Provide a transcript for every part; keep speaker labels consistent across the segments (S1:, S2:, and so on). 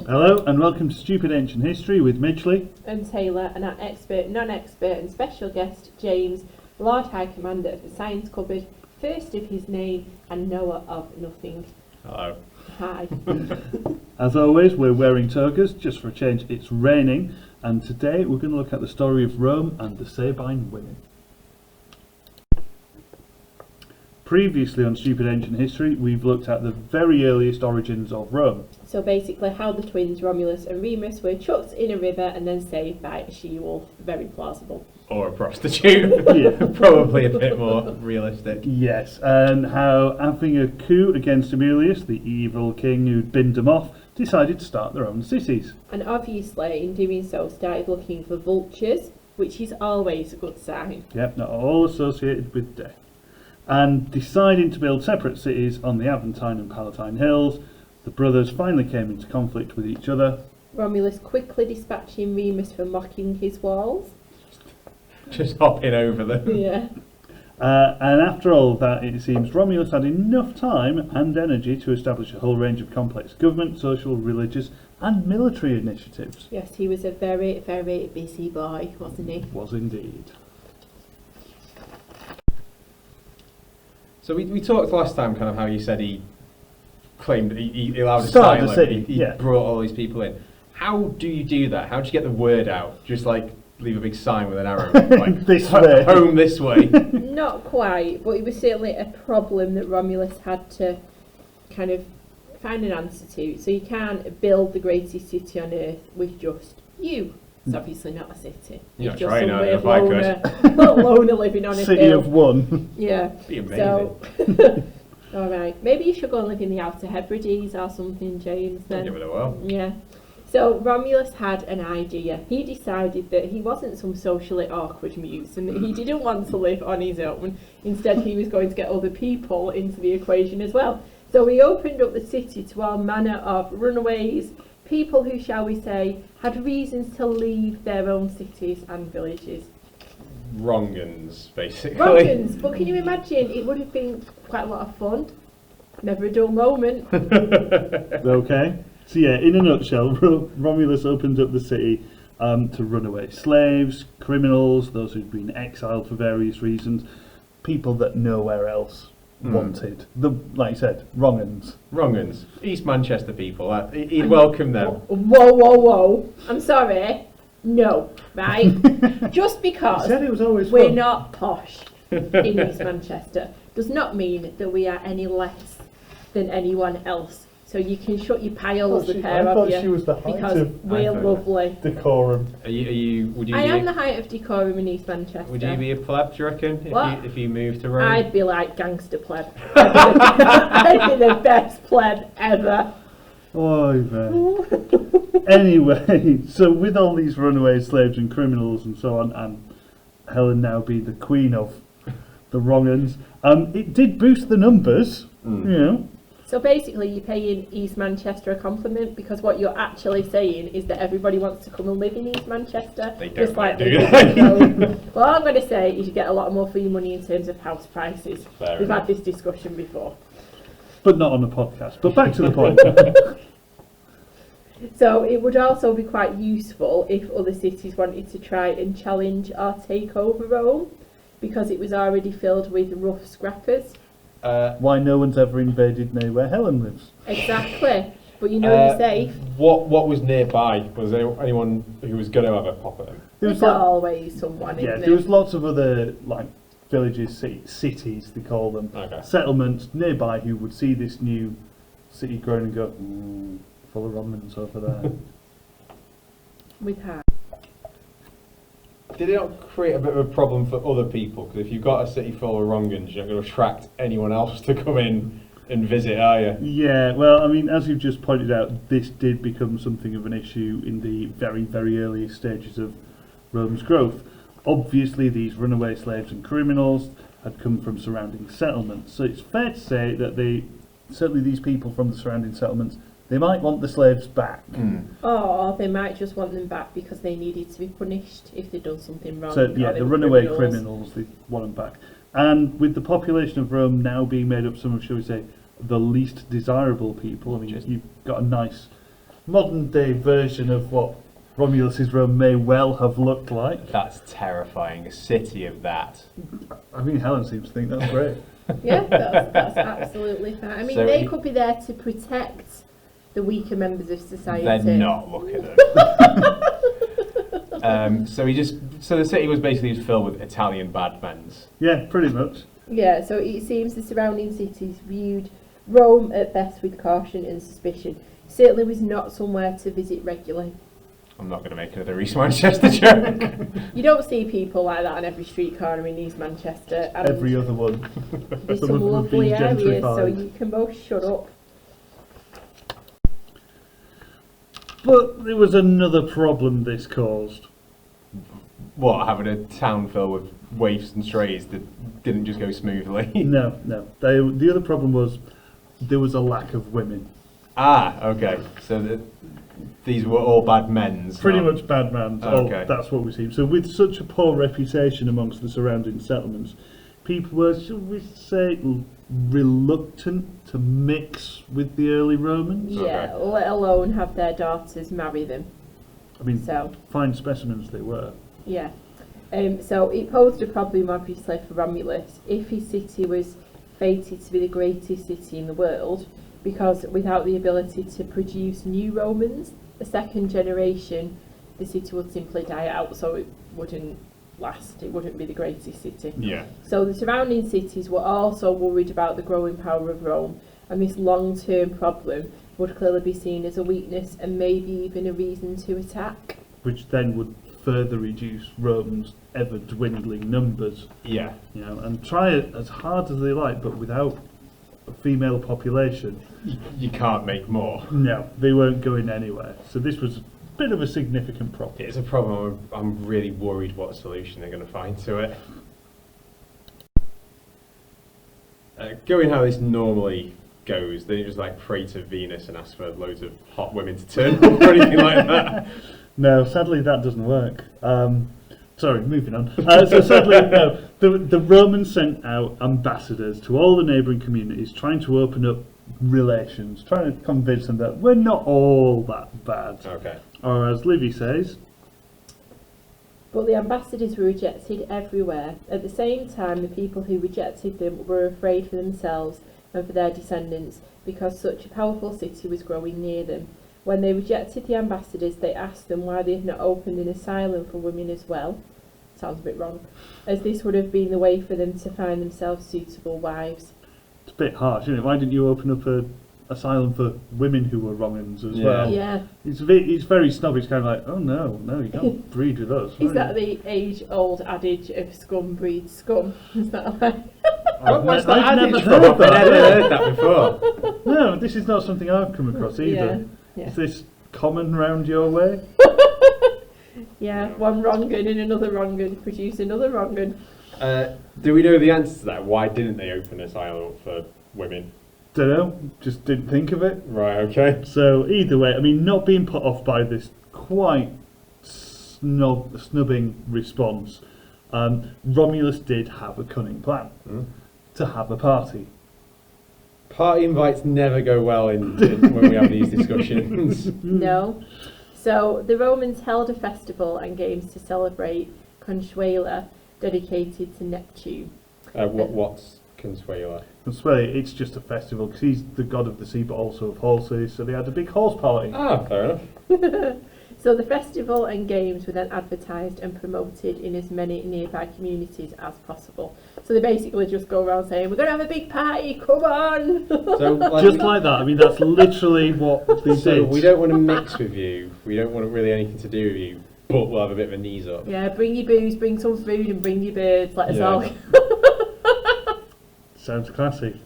S1: Hello and welcome to Stupid Ancient History with Midgley
S2: and Taylor and our expert, non-expert and special guest James, Lord High Commander of the Science Cupboard, first of his name and knower of nothing.
S3: Hello.
S2: Hi.
S1: As always, we're wearing togas. Just for a change, it's raining, and today we're going to look at the story of Rome and the Sabine Women. Previously on Stupid Ancient History, we've looked at the very earliest origins of Rome.
S2: So basically how the twins Romulus and Remus were chucked in a river and then saved by a she-wolf. Very plausible.
S3: Or a prostitute.
S1: Yeah.
S3: Probably a bit more realistic.
S1: Yes, and how having a coup against Amulius, the evil king who'd binned them off, decided to start their own cities.
S2: And obviously in doing so started looking for vultures, which is always a good sign.
S1: Yep, not all associated with death. And deciding to build separate cities on the Aventine and Palatine hills, the brothers finally came into conflict with each other.
S2: Romulus quickly dispatching Remus for mocking his walls.
S3: Just hopping over them.
S2: Yeah.
S1: And after all of that, it seems Romulus had enough time and energy to establish a whole range of complex government, social, religious and military initiatives.
S2: Yes, he was a very, very busy boy, wasn't he?
S1: Was indeed.
S3: So we talked last time kind of how you said he claimed he allowed
S1: Started
S3: asylum,
S1: the city,
S3: he
S1: yeah.
S3: brought all these people in. How do you do that? How do you get the word out? Just like leave a big sign with an arrow, like
S1: This way.
S3: home this way.
S2: Not quite, but it was certainly a problem that Romulus had to kind of find an answer to. So you can't build the greatest city on earth with just you. It's obviously not a city.
S3: You're
S2: It's
S3: not
S2: just
S3: trying
S2: some
S3: out
S2: weird
S3: if I could.
S2: loner living on a
S1: City
S2: hill.
S1: of one.
S2: Yeah.
S3: Be amazing.
S2: So, alright. Maybe you should go and live in the Outer Hebrides or something, James, then.
S3: Give it a whirl.
S2: Yeah. So Romulus had an idea. He decided that he wasn't some socially awkward muse and that he didn't want to live on his own. Instead, he was going to get other people into the equation as well. So he opened up the city to all manner of runaways, people who, shall we say, had reasons to leave their own cities and villages.
S3: Wrong'uns, basically.
S2: Romans, but can you imagine? It would have been quite a lot of fun. Never a dull moment.
S1: Okay. So yeah, in a nutshell, Romulus opened up the city to runaway slaves, criminals, those who'd been exiled for various reasons, people that nowhere else wanted. Like you said, wrong-uns.
S3: Wrong'uns. East Manchester people. He'd welcome them.
S2: Whoa. I'm sorry. No, right? Just
S1: You
S2: because
S1: said it was always
S2: we're
S1: fun.
S2: not posh in East Manchester does not mean that we are any less than anyone else. So you can shut your piles, the pair of you,
S4: she was the height
S2: because
S4: of
S2: we're lovely.
S4: decorum.
S3: Would you
S2: I
S3: be
S2: am the height of decorum in East Manchester.
S3: would you be a pleb, do you reckon?
S2: What?
S3: If you moved to Rome?
S2: I'd be like gangster pleb. I'd be the best pleb ever.
S1: Oy vey. Anyway, so with all these runaway slaves and criminals and so on, and Helen now being the queen of the wrong-uns, it did boost the numbers, you know.
S2: So basically you're paying East Manchester a compliment because what you're actually saying is that everybody wants to come and live in East Manchester.
S3: They don't
S2: just like
S3: do
S2: they
S3: that.
S2: do. Well, all I'm going to say is you get a lot more for your money in terms of house prices.
S3: Fair
S2: We've
S3: enough.
S2: had this discussion before.
S1: But not on a podcast. But back to the point.
S2: So it would also be quite useful if other cities wanted to try and challenge or take over Rome because it was already filled with rough scrappers.
S1: Why no one's ever invaded near where Helen lives.
S2: Exactly. But you know you're safe.
S3: What was nearby? Was there anyone who was going to have a pop at him?
S1: There was
S2: There's
S1: like-
S2: always someone,
S1: Yeah,
S2: isn't
S1: there was
S2: there?
S1: lots of other like villages, cities they call them,
S3: Okay.
S1: settlements nearby who would see this new city growing and go, ooh, full of Romans over there.
S2: With her.
S3: Did it not create a bit of a problem for other people? Because if you've got a city full of wrong'uns, you're not going to attract anyone else to come in and visit, are you?
S1: Yeah, well, I mean, as you've just pointed out, this did become something of an issue in the very, very early stages of Rome's growth. Obviously, these runaway slaves and criminals had come from surrounding settlements, so it's fair to say that certainly these people from the surrounding settlements, they might want the slaves back.
S2: Or they might just want them back because they needed to be punished if they'd done something wrong.
S1: So
S2: or
S1: yeah,
S2: they
S1: the
S2: were
S1: runaway criminals, they want them back. And with the population of Rome now being made up some of, shall we say, the least desirable people, I mean, you've got a nice modern day version of what Romulus's Rome may well have looked like.
S3: That's terrifying. A city of that.
S1: I mean, Helen seems to think that's great.
S2: Yeah, that's absolutely fine. I mean,
S3: So
S2: they could be there to protect the weaker members of society.
S3: They're not. Look at them. So the city was basically just filled with Italian bad men's.
S1: Yeah, pretty much.
S2: Yeah, so it seems the surrounding cities viewed Rome at best with caution and suspicion. Certainly was not somewhere to visit regularly.
S3: I'm not going to make another East Manchester joke.
S2: You don't see people like that on every street corner in East Manchester. And
S1: Every other one.
S2: there's
S1: Some
S2: some
S1: of them have been
S2: lovely areas, so
S1: gentrified.
S2: you can both shut up.
S1: But there was another problem this caused.
S3: What, having a town filled with waifs and strays that didn't just go smoothly?
S1: No. The other problem was there was a lack of women.
S3: Okay. So these were all bad men's.
S1: Pretty
S3: not-
S1: much bad man.
S3: Okay.
S1: That's what we see. So with such a poor reputation amongst the surrounding settlements, people were, should we say, reluctant to mix with the early Romans.
S2: Yeah, let alone have their daughters marry them.
S1: I mean,
S2: So,
S1: fine specimens they were.
S2: yeah. So it posed a problem, obviously, for Romulus if his city was fated to be the greatest city in the world, because without the ability to produce new Romans, the second generation, the city would simply die out, so it wouldn't last, it wouldn't be the greatest city.
S3: Yeah.
S2: So the surrounding cities were also worried about the growing power of Rome, and this long-term problem would clearly be seen as a weakness and maybe even a reason to attack.
S1: Which then would further reduce Rome's ever dwindling numbers.
S3: Yeah.
S1: You know, and try it as hard as they like, but without a female population,
S3: You can't make more.
S1: no, they weren't going anywhere. So this was a bit of a significant problem.
S3: It's a problem. I'm really worried what solution they're going to find to it. Going how this normally goes, they just like pray to Venus and ask for loads of hot women to turn up or anything like that.
S1: No, sadly that doesn't work. Sorry, moving on. So sadly, no. The Romans sent out ambassadors to all the neighbouring communities, trying to open up relations, trying to convince them that we're not all that bad.
S3: Okay.
S1: Or as Livy says,
S2: But the ambassadors were rejected everywhere. At the same time, the people who rejected them were afraid for themselves and for their descendants, because such a powerful city was growing near them. When they rejected the ambassadors, they asked them why they had not opened an asylum for women as well. Sounds a bit wrong, as this would have been the way for them to find themselves suitable wives.
S1: it's a bit harsh, isn't it? Why didn't you open up a asylum for women who were wrong-uns as
S3: Yeah.
S1: well?
S2: Yeah,
S1: It's very snobbish, kind of like, oh no, you can't breed with us.
S2: is that the age-old adage of scum breeds scum? Is that like...
S3: What's
S1: I've
S3: that
S1: never
S3: adage
S1: heard
S3: from? I've
S1: that.
S3: never heard that before.
S1: No, this is not something I've come across either.
S2: Yeah.
S1: Is this common round your way?
S2: Yeah, one wrong un and another wrong un produce another wrong un.
S3: Do we know the answer to that? Why didn't they open an asylum for women?
S1: Don't know, just didn't think of it.
S3: Right, okay.
S1: So either way, I mean, not being put off by this quite snubbing response, Romulus did have a cunning plan to have a party.
S3: Party invites never go well when we have these discussions.
S2: No. So the Romans held a festival and games to celebrate Consuela, dedicated to Neptune.
S3: What's Consuela?
S1: Consuela, it's just a festival because he's the god of the sea, but also of horses. So they had a big horse party.
S3: Ah, fair enough.
S2: So the festival and games were then advertised and promoted in as many nearby communities as possible. So they basically just go around saying, we're going to have a big party, come on!
S3: So,
S1: Just like that. I mean, that's literally what they
S3: so
S1: did.
S3: we don't want to mix with you. We don't want really anything to do with you. But we'll have a bit of a knees up.
S2: Yeah, bring your booze, bring some food and bring your birds, let us
S3: Yeah.
S2: all...
S1: Sounds classy.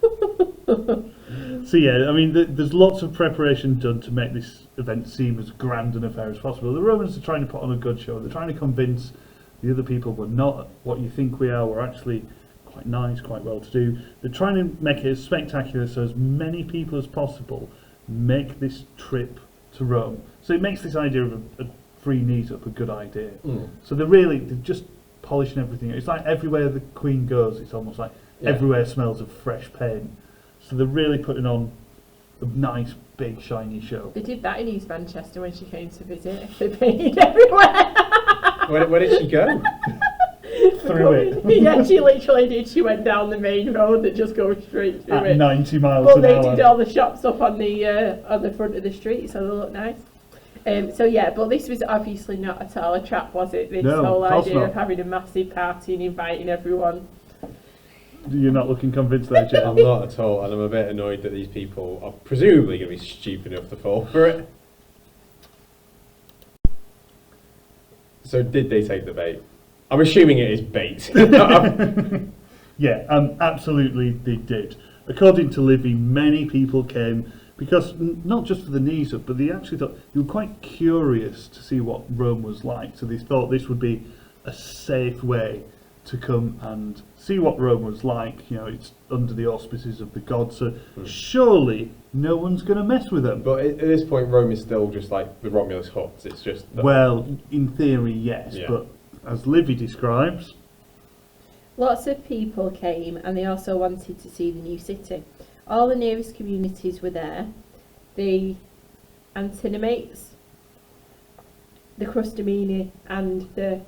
S1: So yeah, I mean, there's lots of preparation done to make this event seem as grand an affair as possible. The Romans are trying to put on a good show. They're trying to convince the other people we're not what you think we are. We're actually quite nice, quite well to do. They're trying to make it as spectacular so as many people as possible make this trip to Rome. So it makes this idea of a free knees up a good idea. So they're just polishing everything. It's like everywhere the Queen goes, it's almost like
S3: Yeah.
S1: everywhere smells of fresh paint. So they're really putting on a nice big shiny show.
S2: They did that in East Manchester when she came to visit. They painted everywhere.
S3: Where did she go?
S1: Through it.
S2: Yeah, she literally did. She went down the main road that just goes straight through
S1: At
S2: it.
S1: 90 miles
S2: But
S1: an
S2: they
S1: hour.
S2: did all the shops up on the front of the street, so they look nice. So yeah, but this was obviously not at all a trap, was it? This
S1: No,
S2: whole
S1: of course
S2: idea
S1: not.
S2: of having a massive party and inviting everyone.
S1: You're not looking convinced there, Jen?
S3: I'm not at all, and I'm a bit annoyed that these people are presumably going to be stupid enough to fall for it. So did they take the bait? I'm assuming it is bait.
S1: Yeah, absolutely they did. According to Livy, many people came because not just for the knees up, but they actually thought they were quite curious to see what Rome was like. So they thought this would be a safe way to come and see what Rome was like. You know, it's under the auspices of the gods, so surely no one's going to mess with them.
S3: But at this point, Rome is still just like the Romulus huts. It's just
S1: Well, in theory, yes,
S3: Yeah.
S1: but as Livy describes,
S2: Lots of people came and they also wanted to see the new city. All the nearest communities were there. The Antinomates, the Crustumini and the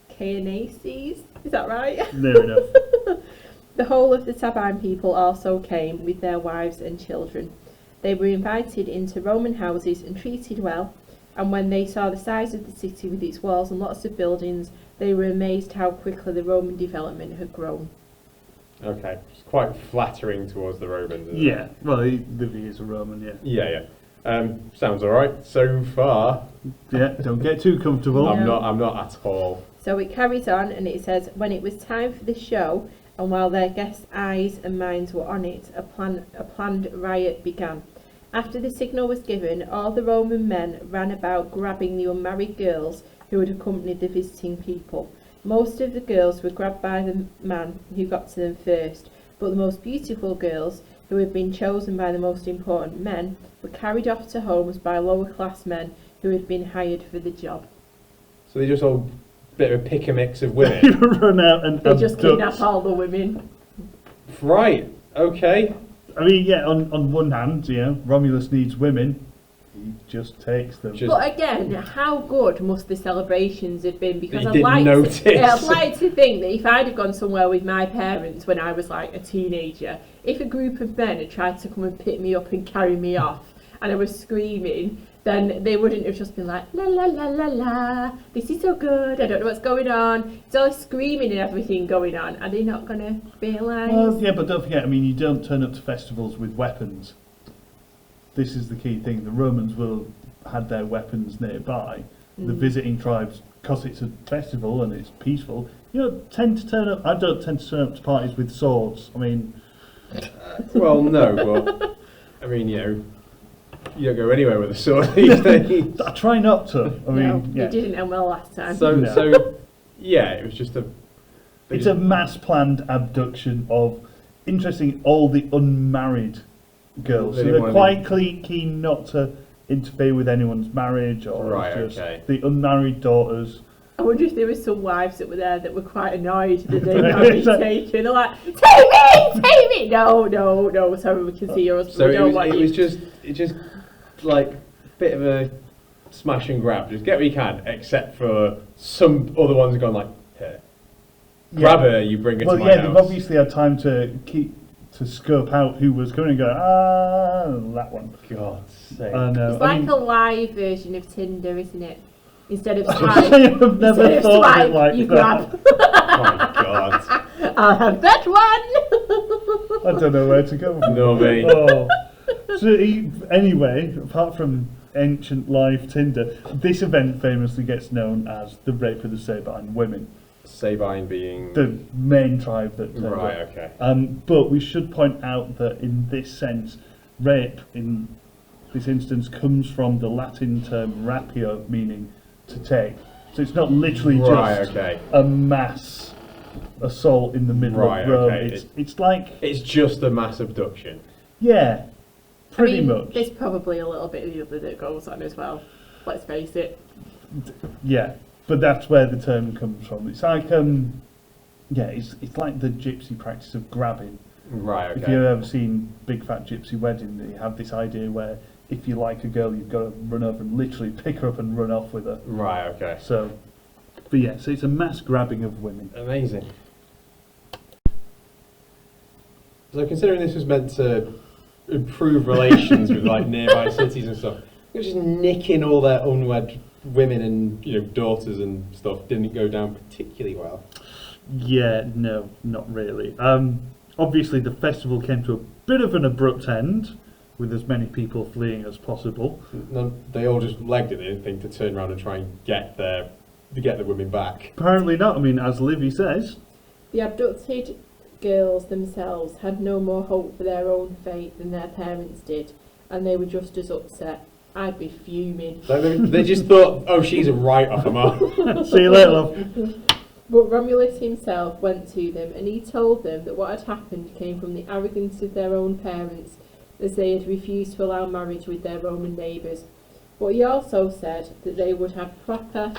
S2: Caenaces, is that right?
S1: near enough.
S2: The whole of the Sabine people also came with their wives and children. They were invited into Roman houses and treated well, and when they saw the size of the city with its walls and lots of buildings, they were amazed how quickly the Roman development had grown.
S3: okay. It's quite flattering towards the Romans. Isn't
S1: Yeah,
S3: It?
S1: well, Livy is a Roman, yeah.
S3: Yeah. Sounds all right so far.
S1: Yeah, don't get too comfortable.
S2: Yeah.
S3: I'm not at all.
S2: So it carries on and it says, when it was time for the show, and while their guests' eyes and minds were on it, a planned riot began. After the signal was given, all the Roman men ran about grabbing the unmarried girls who had accompanied the visiting people. Most of the girls were grabbed by the man who got to them first, but the most beautiful girls, who had been chosen by the most important men, were carried off to homes by lower class men who had been hired for the job.
S3: So they just all bit of a pick a mix of women.
S1: Run out and
S2: They just
S1: abduct.
S2: kidnap all the women.
S3: Right. Okay.
S1: I mean, yeah, on one hand, you know, Romulus needs women. He just takes them.
S3: Just-
S2: But again, how good must the celebrations have been? Because
S3: You
S2: I'd
S3: didn't
S2: like,
S3: notice.
S2: I'd like to think that if I'd have gone somewhere with my parents when I was like a teenager, if a group of men had tried to come and pick me up and carry me off, and I was screaming, then they wouldn't have just been like, la la la la la, this is so good, I don't know what's going on. It's all screaming and everything going on. Are they not going to realise?
S1: Well, yeah, but don't forget, I mean, you don't turn up to festivals with weapons. This is the key thing. The Romans will have had their weapons nearby. The visiting tribes, because it's a festival and it's peaceful, you know, tend to turn up. I don't tend to turn up to parties with swords. I mean,
S3: Well, no, but I mean, you don't go anywhere with a sword these days.
S1: I try not to. I mean,
S2: No,
S1: yeah.
S2: you didn't end well last time.
S3: So yeah, it was just a. they
S1: It's
S3: just-
S1: a mass planned abduction of, interesting, all the unmarried girls.
S3: They
S1: So
S3: didn't
S1: they're
S3: wanna
S1: quite keen not to interfere with anyone's marriage or
S3: Right,
S1: just
S3: okay.
S1: the unmarried daughters.
S2: I wonder if there were some wives that were there that were quite annoyed that they'd not been taken. They're like, take me! No, sorry, we can see your husband.
S3: So
S2: we
S3: it
S2: don't
S3: was,
S2: want
S3: it
S2: you.
S3: was just like a bit of a smash and grab. Just get what you can, except for some other ones have gone like, here, grab her, you bring her
S1: Well,
S3: to my
S1: yeah, they've
S3: house.
S1: obviously had time to scope out who was coming and go, that one.
S3: God's sake.
S1: I know.
S2: It's
S1: I
S2: like
S1: mean,
S2: a live version of Tinder, isn't it? Instead of
S1: I
S2: swipe,
S1: have never
S2: instead of
S1: thought of
S2: swipe,
S1: it like
S2: you
S1: that.
S2: grab.
S3: Oh my God.
S2: I'll have that one!
S1: I don't know where to go.
S3: No, mate.
S1: Oh. So anyway, apart from ancient live Tinder, this event famously gets known as the rape of the Sabine women,
S3: Sabine being.
S1: the main tribe that turned
S3: Right,
S1: up.
S3: okay.
S1: But we should point out that in this sense, rape in this instance comes from the Latin term rapio, meaning to take. So it's not literally
S3: Right,
S1: just
S3: okay.
S1: a mass assault in the middle
S3: Right,
S1: of Rome.
S3: okay.
S1: It's like,
S3: It's just a mass abduction.
S1: yeah, pretty
S2: I mean,
S1: much.
S2: there's probably a little bit of the other that goes on as well. Let's face it.
S1: Yeah, but that's where the term comes from. It's like, it's like the gypsy practice of grabbing.
S3: Right,
S1: If
S3: okay.
S1: you've ever seen Big Fat Gypsy Wedding, they have this idea where if you like a girl, you've got to run over and literally pick her up and run off with her.
S3: Right, okay.
S1: So, but yeah, so it's a mass grabbing of women.
S3: Amazing. So considering this was meant to improve relations with like nearby cities and stuff, you're just nicking all their unwed women and daughters and stuff didn't go down particularly well.
S1: Yeah, no, not really. Obviously, the festival came to a bit of an abrupt end, with as many people fleeing as possible.
S3: They all just legged it. They didn't think to turn around and try and get the women back.
S1: Apparently not. I mean, as Livy says,
S2: The abducted girls themselves had no more hope for their own fate than their parents did, and they were just as upset. I'd be fuming.
S3: They just thought, oh, she's a write-off,
S1: see you later, love.
S2: But Romulus himself went to them, and he told them that what had happened came from the arrogance of their own parents, as they had refused to allow marriage with their Roman neighbours. But he also said that they would have proper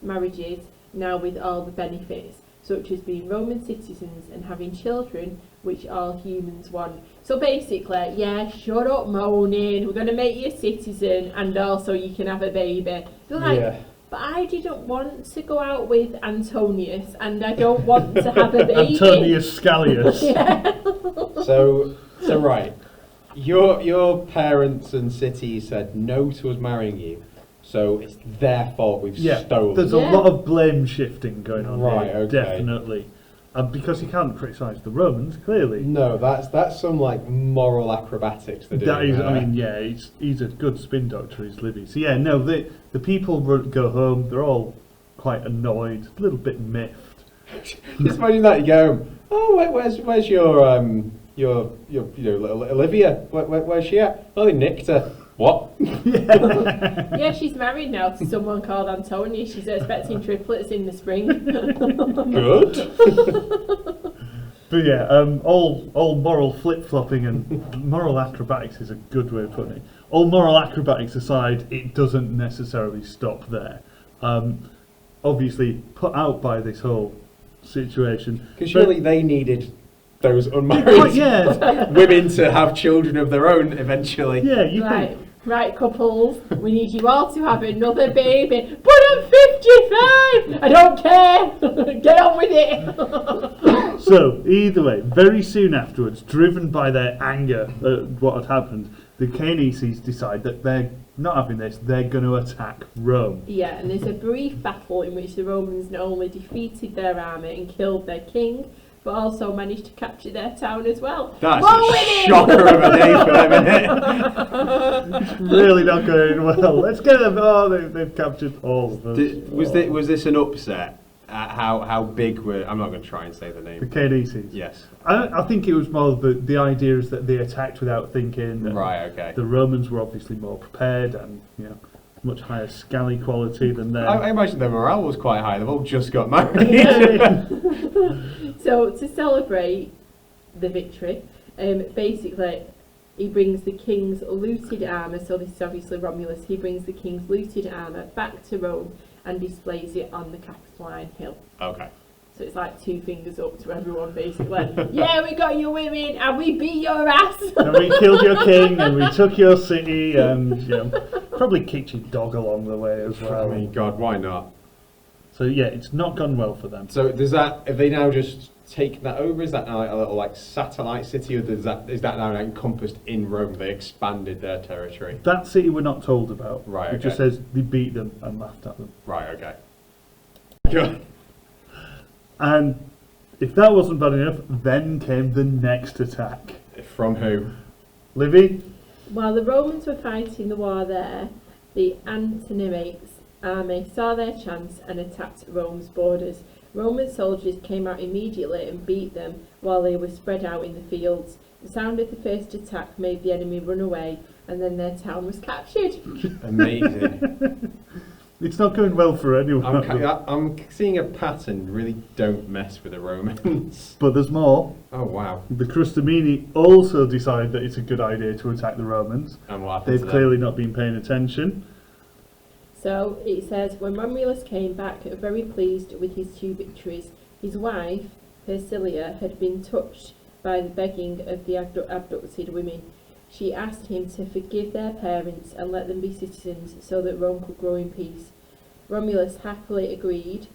S2: marriages now with all the benefits, such as being Roman citizens and having children, which all humans want. So basically, yeah, shut up moaning, we're going to make you a citizen, and also you can have a baby. They're like,
S3: Yeah.
S2: but I didn't want to go out with Antonius, and I don't want to have a baby.
S1: Antonius Scalius.
S2: Yeah.
S3: So right, your parents and city said no to us marrying you, so it's their fault we've
S1: Yeah,
S3: stolen.
S1: there's a lot of blame shifting going on
S3: Right,
S1: here,
S3: okay.
S1: definitely. Because you can't criticise the Romans, clearly.
S3: No, that's some like moral acrobatics they're doing.
S1: That is,
S3: there.
S1: I mean, yeah, he's a good spin doctor, is Livy. So yeah, no, the people go home, they're all quite annoyed, a little bit miffed.
S3: Just imagine that, you go home, oh, where's your little Olivia? Where's she at? Oh, they nicked her. What?
S2: Yeah, she's married now to someone called Antonius. She's expecting triplets in the spring.
S3: Good.
S1: But yeah, all moral flip-flopping and moral acrobatics is a good way of putting it. All moral acrobatics aside, it doesn't necessarily stop there. Obviously, put out by this whole situation.
S3: Because surely they needed those unmarried
S1: yeah,
S3: women to have children of their own eventually.
S1: yeah, you
S2: Right,
S1: think.
S2: right, couples. We need you all to have another baby. But I'm 55. I don't care. Get on with it.
S1: So, either way, very soon afterwards, driven by their anger at what had happened, the Caeneses decide that they're not having this, they're going to attack Rome.
S2: Yeah, and there's a brief battle in which the Romans not only defeated their army and killed their king, but also managed to capture their town as well.
S3: That's
S2: More
S3: a
S2: winning!
S3: shocker of a day for them, isn't it?
S1: Really not going well. Let's get them. Oh, they've captured all of them.
S3: Was this an upset? How big were? I'm not going to try and say the
S1: The
S3: name.
S1: Caeneses.
S3: Yes.
S1: I think it was more the idea is that they attacked without thinking. And
S3: Right. Okay.
S1: The Romans were obviously more prepared and much higher scally quality than them.
S3: I imagine their morale was quite high. They've all just got married.
S2: So to celebrate the victory, basically he brings the king's looted armour, so this is obviously Romulus, he brings the king's looted armour back to Rome and displays it on the Capitoline Hill.
S3: Okay.
S2: So it's like 2 fingers up to everyone basically. Yeah, we got your women and we beat your ass.
S1: And we killed your king and we took your city and probably kicked your dog along the way as
S3: I
S1: well.
S3: mean, God, why not?
S1: So yeah, it's not gone well for them.
S3: So have they now just taken that over? Is that now like a little like satellite city, or is that now encompassed in Rome? They expanded their territory.
S1: That city we're not told about.
S3: Right,
S1: It just
S3: okay.
S1: says they beat them and laughed at them.
S3: Right. Okay. Good.
S1: And if that wasn't bad enough, then came the next attack.
S3: From who?
S1: Livy?
S2: While the Romans were fighting the war there, the Antonimates army saw their chance and attacked Rome's borders. Roman soldiers came out immediately and beat them while they were spread out in the fields. The sound of the first attack made the enemy run away, and then their town was captured.
S3: Amazing.
S1: It's not going well for anyone.
S3: I'm seeing a pattern. Really, don't mess with the Romans.
S1: But there's more.
S3: Oh wow.
S1: The Crustumini also decide that it's a good idea to attack the Romans.
S3: And what happened
S1: They've
S3: to them?
S1: clearly not been paying attention.
S2: So it says, when Romulus came back very pleased with his 2 victories, his wife, Persilia, had been touched by the begging of the abducted women. She asked him to forgive their parents and let them be citizens so that Rome could grow in peace. Romulus happily agreed.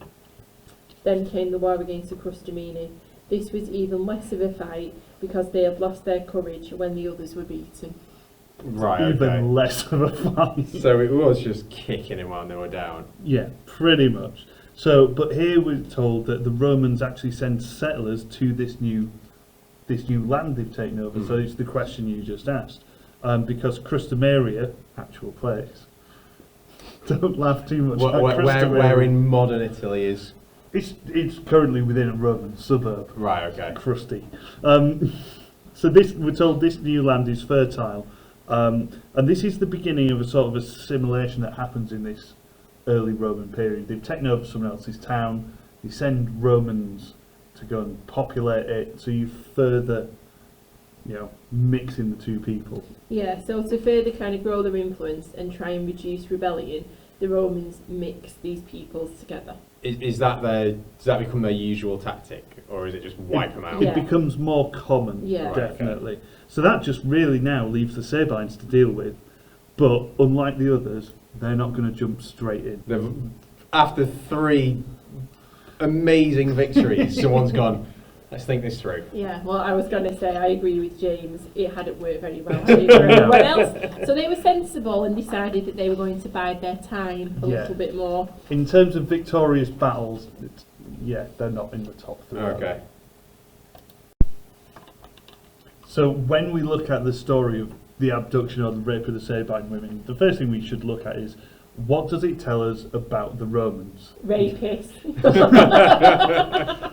S2: Then came the war against the Crustumini. This was even less of a fight because they had lost their courage when the others were beaten.
S3: Right, okay.
S1: Even less of a fight.
S3: So it was just kicking him while they were down.
S1: Yeah, pretty much. So, but here we're told that the Romans actually send settlers to this new land they've taken over. So it's the question you just asked, because Crustumeria, actual place. Don't laugh too much.
S3: Where in modern Italy is?
S1: It's currently within a Roman suburb.
S3: Right, okay.
S1: Crusty. So we're told this new land is fertile, and this is the beginning of a sort of assimilation that happens in this early Roman period. They've taken over someone else's town. They send Romans to go and populate it. So you further, mixing the two people.
S2: Yeah, so to further kind of grow their influence and try and reduce rebellion, the Romans mix these peoples together.
S3: Does that become their usual tactic, or is it just wipe them out?
S1: It becomes more common, definitely.
S3: Okay.
S1: So that just really now leaves the Sabines to deal with. But unlike the others, they're not going to jump straight in.
S3: After 3 amazing victories, someone's gone, let's think this through.
S2: Yeah, well, I was going to say, I agree with James. It hadn't worked very well for everyone else. So they were sensible and decided that they were going to bide their time a little bit more.
S1: In terms of victorious battles, they're not in the top 3.
S3: Okay.
S1: So when we look at the story of the abduction or the rape of the Sabine women, the first thing we should look at is, what does it tell us about the Romans?
S2: Rapists.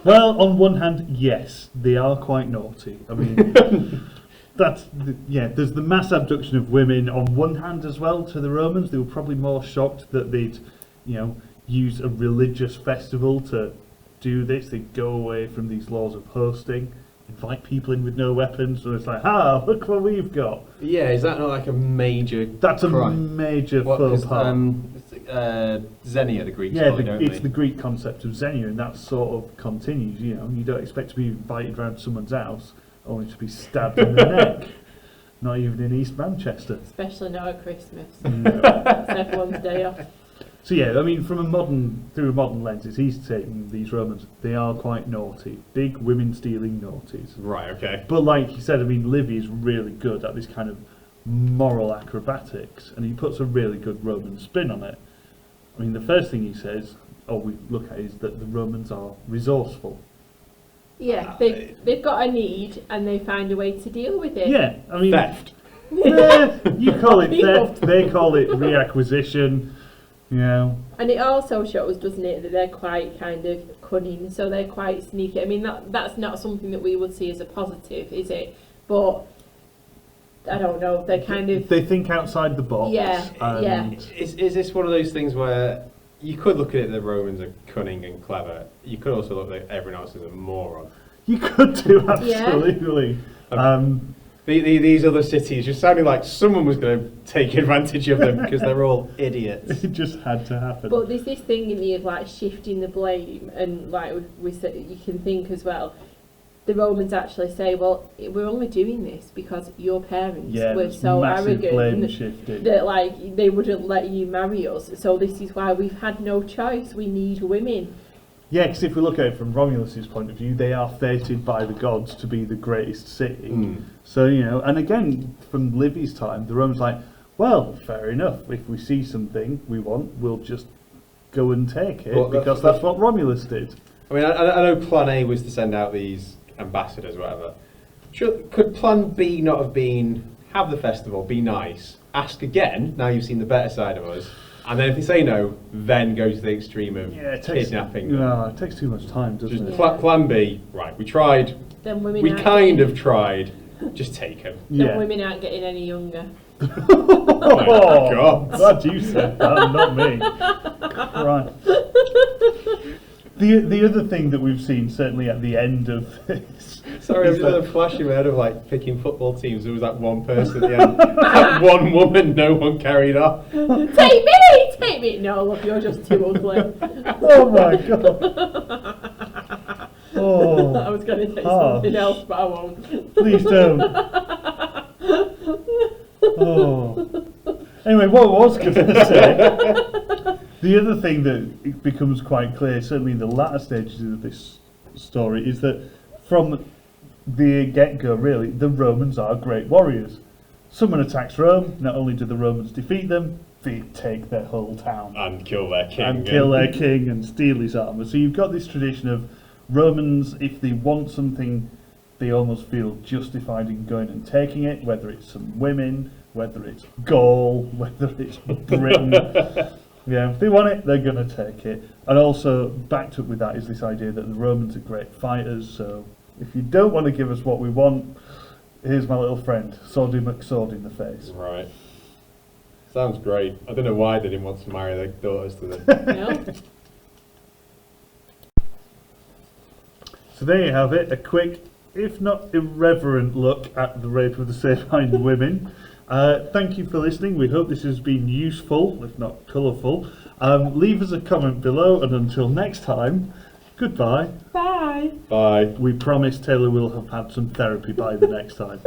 S1: Well, on one hand, yes, they are quite naughty. I mean, there's the mass abduction of women on one hand as well. To the Romans, they were probably more shocked that they'd, use a religious festival to do this. They'd go away from these laws of hosting, invite people in with no weapons, so it's like, look what we've got.
S3: Yeah, is that not like a major
S1: That's
S3: crime?
S1: A major faux pas.
S3: Xenia, the Greeks
S1: Yeah,
S3: call it, don't
S1: it's
S3: they?
S1: the Greek concept of Xenia, and that sort of continues. You don't expect to be invited round someone's house only to be stabbed in the neck. Not even in East Manchester.
S2: Especially not at Christmas.
S1: No.
S2: It's everyone's day off.
S1: So yeah, I mean, through a modern lens, it's easy to say these Romans, they are quite naughty. Big women-stealing naughties.
S3: Right, okay.
S1: But like you said, I mean, Livy is really good at this kind of moral acrobatics, and he puts a really good Roman spin on it. I mean, the first thing he says, we look at, is that the Romans are resourceful.
S2: Yeah, they've got a need, and they find a way to deal with it.
S1: Yeah, I mean...
S3: Theft.
S1: You call it theft, they call it reacquisition. Yeah.
S2: And it also shows, doesn't it, that they're quite kind of cunning, so they're quite sneaky. I mean, that's not something that we would see as a positive, is it? But I don't know, they're kind of...
S1: They think outside the box.
S2: Yeah.
S3: Is this one of those things where you could look at it, the Romans are cunning and clever. You could also look at everyone else as a moron.
S1: You could do, absolutely.
S3: These other cities just sounded like someone was going to take advantage of them because they're all idiots.
S1: It just had to happen.
S2: But there's this thing in me of like shifting the blame, and like we said, you can think as well. The Romans actually say, well, we're only doing this because your parents were so arrogant that like they wouldn't let you marry us. So this is why we've had no choice. We need women.
S1: Yeah, because if we look at it from Romulus's point of view, they are fated by the gods to be the greatest city. So, and again, from Livy's time, the Romans like, well, fair enough. If we see something we want, we'll just go and take it, because that's what Romulus did.
S3: I mean, I know Plan A was to send out these ambassadors, whatever. Could Plan B not have been, have the festival, be nice, ask again, now you've seen the better side of us, and then if they say no, then go to the extreme of kidnapping them?
S1: No, it takes too much time, doesn't it?
S3: Plan B, right, we tried,
S2: Then women
S3: we kind of tried, just take them.
S2: Then women aren't getting any younger.
S1: Oh,
S3: God.
S1: Glad you said that, not me. Right. The other thing that we've seen, certainly at the end of this...
S3: Sorry, I've got a flash in my head of like picking football teams. There was that one person at the end. That one woman no one carried off.
S2: Take me! No, look, you're just too ugly.
S1: Oh my God. Oh,
S2: I was going to say something else, but I won't.
S1: Please don't. Oh. Anyway, what I was going to say, the other thing that it becomes quite clear, certainly in the latter stages of this story, is that from the get-go, really, the Romans are great warriors. Someone attacks Rome, not only do the Romans defeat them, they take their whole town.
S3: And kill their king.
S1: And kill their king and steal his armour. So you've got this tradition of Romans, if they want something, they almost feel justified in going and taking it, whether it's some women, whether it's Gaul, whether it's Britain. Yeah, if they want it, they're going to take it. And also, backed up with that is this idea that the Romans are great fighters, so if you don't want to give us what we want, here's my little friend, Swordy McSword in the face.
S3: Right. Sounds great. I don't know why they didn't want to marry their daughters to them.
S2: No?
S1: So there you have it, a quick, if not irreverent look at the rape of the Sabine women. Thank you for listening. We hope this has been useful, if not colourful. Leave us a comment below, and until next time, goodbye.
S2: Bye.
S3: Bye.
S1: We promise Taylor will have had some therapy by the next time.